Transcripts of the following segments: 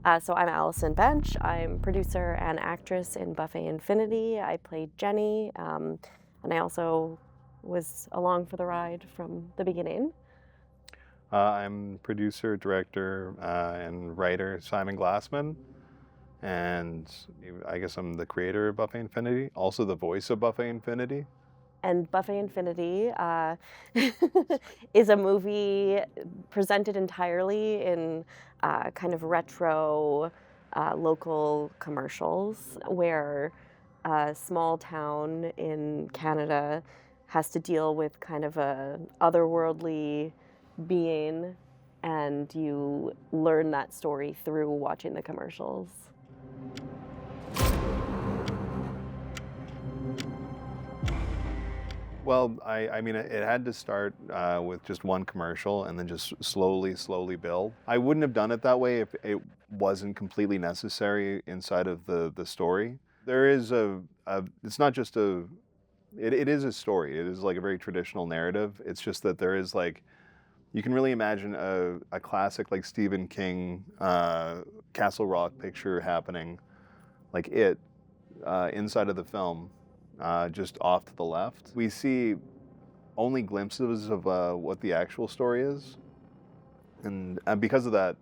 So I'm Allison Bench. I'm producer and actress in Buffet Infinity. I played Jenny, and I also was along for the ride from the beginning. I'm producer, director, and writer Simon Glassman, and I guess I'm the creator of Buffet Infinity, also the voice of Buffet Infinity. And Buffet Infinity is a movie presented entirely in kind of retro local commercials where a small town in Canada has to deal with kind of a otherworldly being, and you learn that story through watching the commercials. Well, I mean, it had to start with just one commercial and then just slowly build. I wouldn't have done it that way if it wasn't completely necessary inside of the story. There is it's not just it is a story. It is like a very traditional narrative. It's just that there is like, you can really imagine a classic like Stephen King Castle Rock picture happening, like it, inside of the film, just off to the left. We see only glimpses of what the actual story is, and because of that,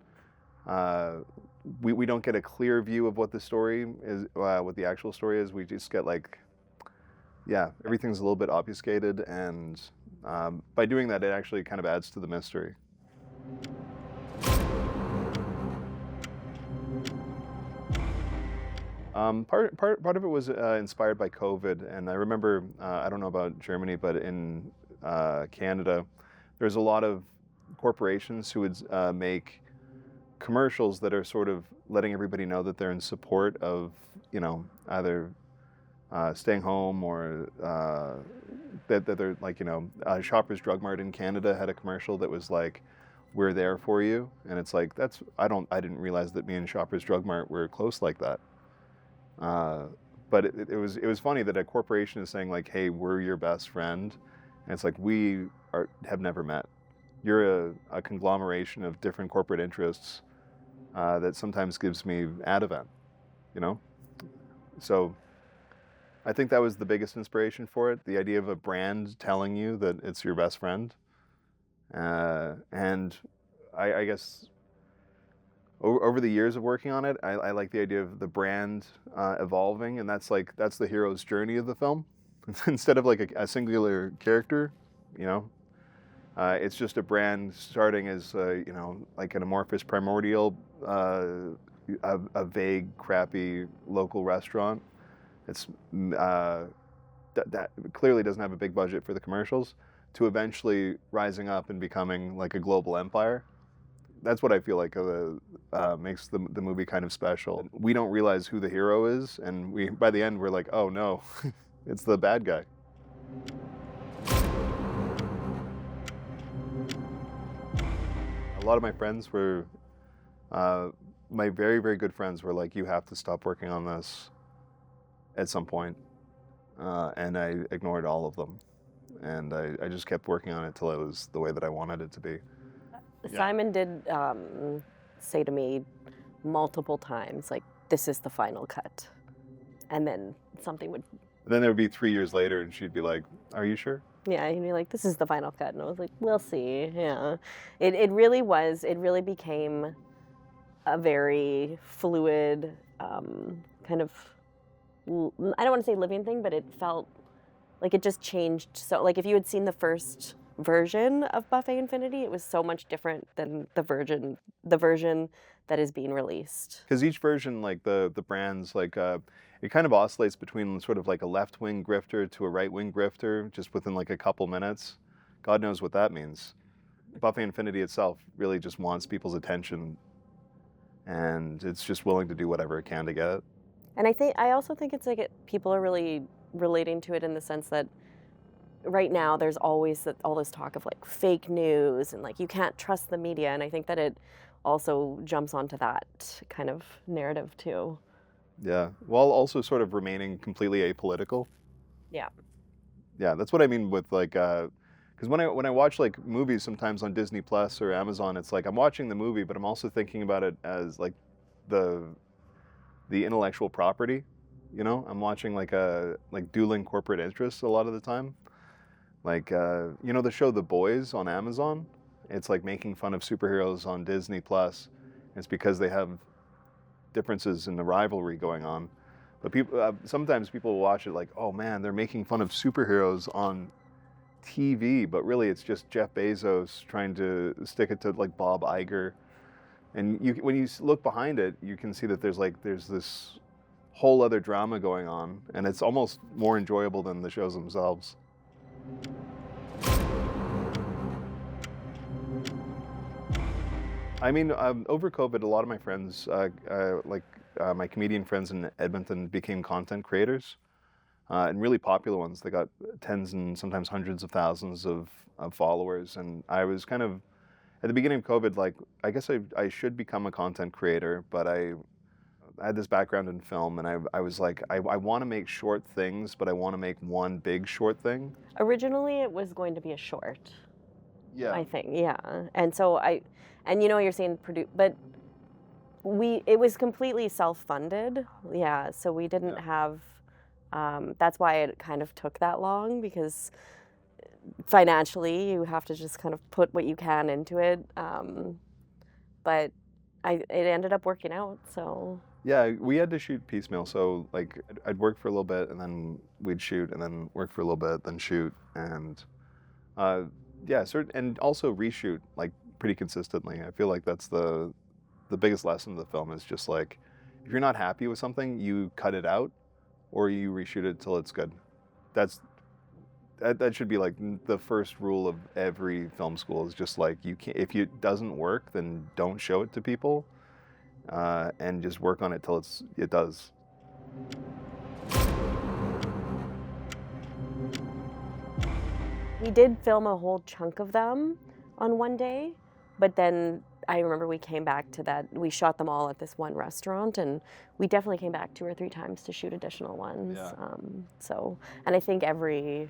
we don't get a clear view of what the story is, what the actual story is. We just get like, yeah, everything's a little bit obfuscated, and by doing that, it actually kind of adds to the mystery. Part of it was inspired by COVID, and I remember, I don't know about Germany, but in Canada, there's a lot of corporations who would make commercials that are sort of letting everybody know that they're in support of, either staying home or that they're like, Shoppers Drug Mart in Canada had a commercial that was like, "We're there for you," and it's like, I didn't realize that me and Shoppers Drug Mart were close like that. Uh, but it was funny that a corporation is saying like, "Hey, we're your best friend," and it's like, have never met. You're a conglomeration of different corporate interests that sometimes gives me ad event, you know. So I think that was the biggest inspiration for it. The idea of a brand telling you that it's your best friend, and I guess over the years of working on it, I like the idea of the brand evolving, and that's the hero's journey of the film. Instead of like a singular character, you know, it's just a brand starting as like an amorphous primordial, a vague, crappy local restaurant. It's that clearly doesn't have a big budget for the commercials, to eventually rising up and becoming like a global empire. That's what I feel like makes the movie kind of special. We don't realize who the hero is, and by the end we're like, oh no, it's the bad guy. A lot of my friends were, my very, very good friends were like, you have to stop working on this at some point. And I ignored all of them. And I just kept working on it till it was the way that I wanted it to be. Yeah. Simon did say to me multiple times, like, "This is the final cut," and then something would. And then there would be 3 years later, and she'd be like, "Are you sure?" Yeah, he'd be like, "This is the final cut," and I was like, "We'll see." Yeah, it really was. It really became a very fluid kind of. I don't want to say living thing, but it felt like it just changed. So, like, if you had seen the first version of Buffet Infinity, it was so much different than the version that is being released. Because each version, like the brands, like it kind of oscillates between sort of like a left-wing grifter to a right-wing grifter, just within like a couple minutes. God knows what that means. Buffet Infinity itself really just wants people's attention, and it's just willing to do whatever it can to get it. And I also think it's like people are really relating to it in the sense that right now there's always all this talk of like fake news and like you can't trust the media, and I think that it also jumps onto that kind of narrative too. Yeah, while also sort of remaining completely apolitical. Yeah. Yeah, that's what I mean with like, because when I watch like movies sometimes on Disney Plus or Amazon, it's like I'm watching the movie, but I'm also thinking about it as like the intellectual property. You know, I'm watching like dueling corporate interests a lot of the time. Like you know the show The Boys on Amazon. It's like making fun of superheroes on Disney Plus. It's because they have differences in the rivalry going on. But people sometimes people will watch it like, oh man, they're making fun of superheroes on TV, but really it's just Jeff Bezos trying to stick it to like Bob Iger. And when you look behind it, you can see that there's this whole other drama going on, and it's almost more enjoyable than the shows themselves. I mean, over COVID, a lot of my friends, my comedian friends in Edmonton, became content creators, and really popular ones. They got tens and sometimes hundreds of thousands of followers. And I was kind of, at the beginning of COVID, like, I guess I should become a content creator, but I had this background in film, and I was like, I want to make short things, but I want to make one big short thing. Originally, it was going to be a short. Yeah. I think, yeah. And so and you know, you're saying but it was completely self-funded. Yeah, so we didn't have, that's why it kind of took that long, because financially you have to just kind of put what you can into it. But it ended up working out, so. Yeah, we had to shoot piecemeal. So like I'd work for a little bit and then we'd shoot, and then work for a little bit, then shoot, and and also reshoot like pretty consistently. I feel like that's the biggest lesson of the film is just like, if you're not happy with something, you cut it out or you reshoot it till it's good. That should be like the first rule of every film school, is just like, you can't, if it doesn't work, then don't show it to people, and just work on it till it does. We did film a whole chunk of them on one day, but then I remember we came back to that. We shot them all at this one restaurant, and we definitely came back 2 or 3 times to shoot additional ones. Yeah. And I think every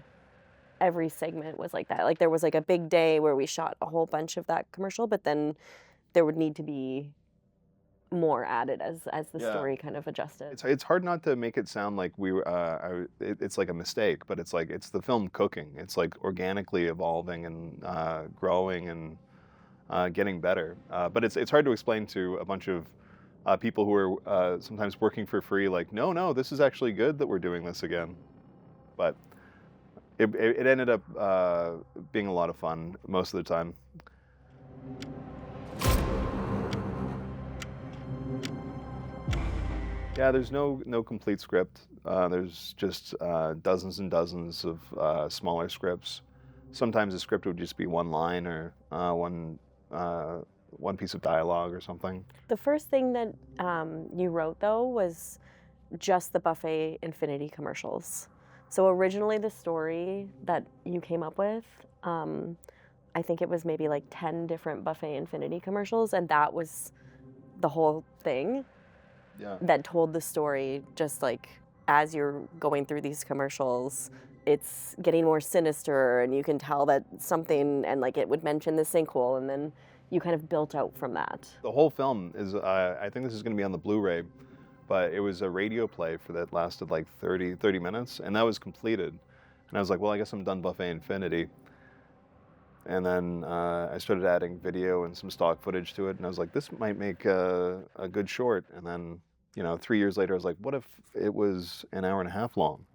segment was like that. Like there was like a big day where we shot a whole bunch of that commercial, but then there would need to be more added as the story kind of adjusted. It's hard not to make it sound like it's like a mistake, but it's like, it's the film cooking. It's like organically evolving and growing and getting better. But it's hard to explain to a bunch of people who are sometimes working for free, like, no, this is actually good that we're doing this again. But it ended up being a lot of fun most of the time. Yeah, there's no complete script. There's just dozens and dozens of smaller scripts. Sometimes the script would just be one line or one piece of dialogue or something. The first thing that you wrote, though, was just the Buffet Infinity commercials. So originally the story that you came up with, I think it was maybe like 10 different Buffet Infinity commercials, and that was the whole thing. Yeah. That told the story, just like as you're going through these commercials, it's getting more sinister, and you can tell that something, and like it would mention the sinkhole, and then you kind of built out from that. The whole film is, I think this is going to be on the Blu-ray, but it was a radio play that lasted like 30 minutes, and that was completed. And I was like, well, I guess I'm done Buffet Infinity. And then I started adding video and some stock footage to it, and I was like, this might make a good short. And then, 3 years later, I was like, what if it was an hour and a half long?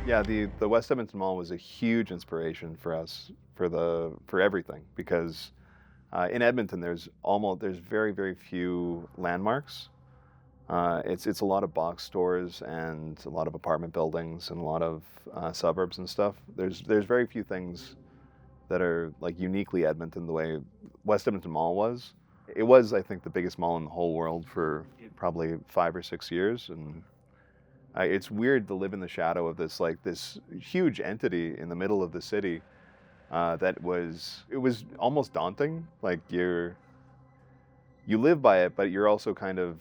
Yeah, the West Edmonton Mall was a huge inspiration for us for everything, because in Edmonton there's very, very few landmarks. It's a lot of box stores and a lot of apartment buildings and a lot of suburbs and stuff. There's very few things that are like uniquely Edmonton the way West Edmonton Mall was. It was, I think, the biggest mall in the whole world for probably 5 or 6 years, and it's weird to live in the shadow of this huge entity in the middle of the city. It was almost daunting. Like you live by it, but you're also kind of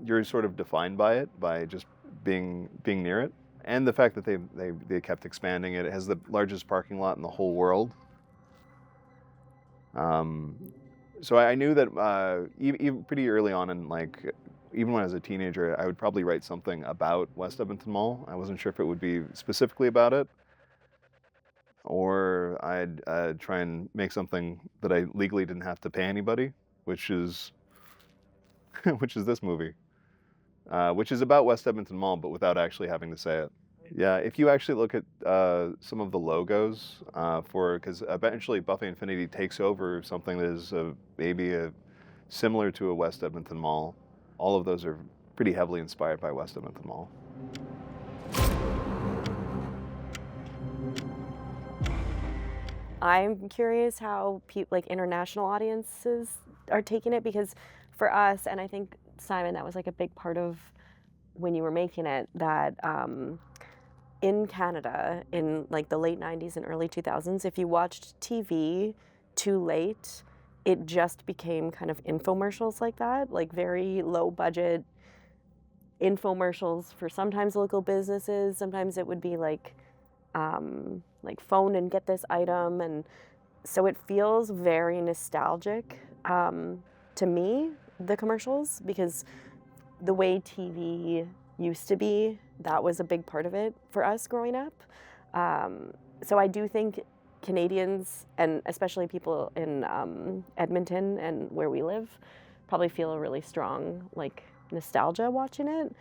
you're sort of defined by it, by just being near it, and the fact that they kept expanding it. It has the largest parking lot in the whole world. Um, so I knew that even pretty early on in like even when I was a teenager, I would probably write something about West Edmonton Mall. I wasn't sure if it would be specifically about it, or I'd try and make something that I legally didn't have to pay anybody, which is which is this movie, which is about West Edmonton Mall, but without actually having to say it. Yeah, if you actually look at some of the logos because eventually Buffet Infinity takes over something that is maybe similar to a West Edmonton Mall. All of those are pretty heavily inspired by West Edmonton Mall. I'm curious how like international audiences are taking it because for us, and I think Simon, that was like a big part of when you were making it, that in Canada in like the late 90s and early 2000s, if you watched TV too late, it just became kind of infomercials like that, like very low budget infomercials for sometimes local businesses. Sometimes it would be like phone and get this item, and so it feels very nostalgic to me, the commercials, because the way TV used to be, that was a big part of it for us growing up. So I do think Canadians, and especially people in Edmonton and where we live, probably feel a really strong like nostalgia watching it.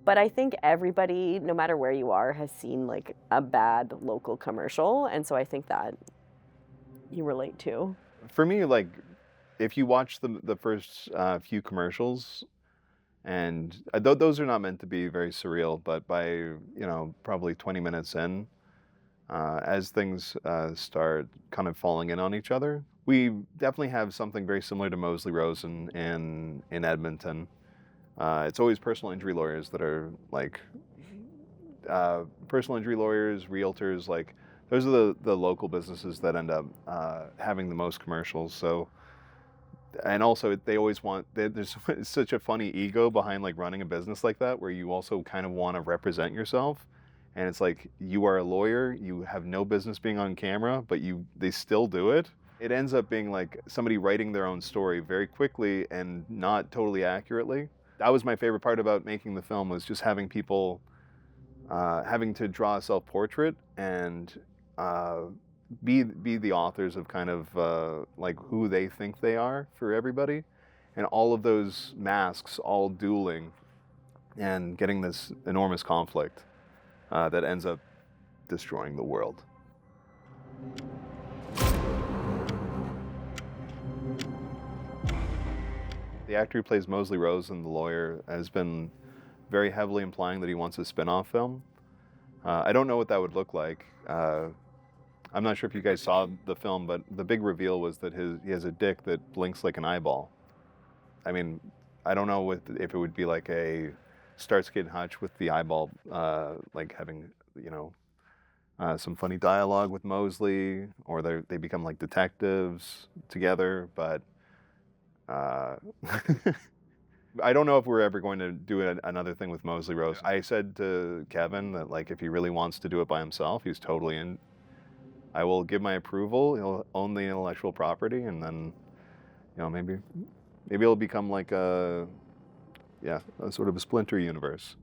But I think everybody, no matter where you are, has seen like a bad local commercial, and so I think that you relate to. For me, like if you watch the first few commercials, and those are not meant to be very surreal, but by probably 20 minutes in, as things start kind of falling in on each other, we definitely have something very similar to Moseley Rose in Edmonton. It's always personal injury lawyers that are like personal injury lawyers, realtors. Like those are the local businesses that end up having the most commercials. So, and also they always want there's such a funny ego behind like running a business like that, where you also kind of want to represent yourself. And it's like you are a lawyer, you have no business being on camera, but they still do it. It ends up being like somebody writing their own story very quickly and not totally accurately. That was my favorite part about making the film, was just having people having to draw a self-portrait and be the authors of kind of like who they think they are for everybody, and all of those masks all dueling and getting this enormous conflict that ends up destroying the world. The actor who plays Moseley Rose in The Lawyer has been very heavily implying that he wants a spin-off film. I don't know what that would look like. I'm not sure if you guys saw the film, but the big reveal was that he has a dick that blinks like an eyeball. I mean, I don't know if it would be like a Starsky and Hutch with the eyeball, like having some funny dialogue with Moseley, or they become like detectives together, but I don't know if we're ever going to do another thing with Moseley Rose. I said to Kevin that like if he really wants to do it by himself, he's totally in. I will give my approval. He'll own the intellectual property, and then maybe it'll become like a sort of a Splinter universe.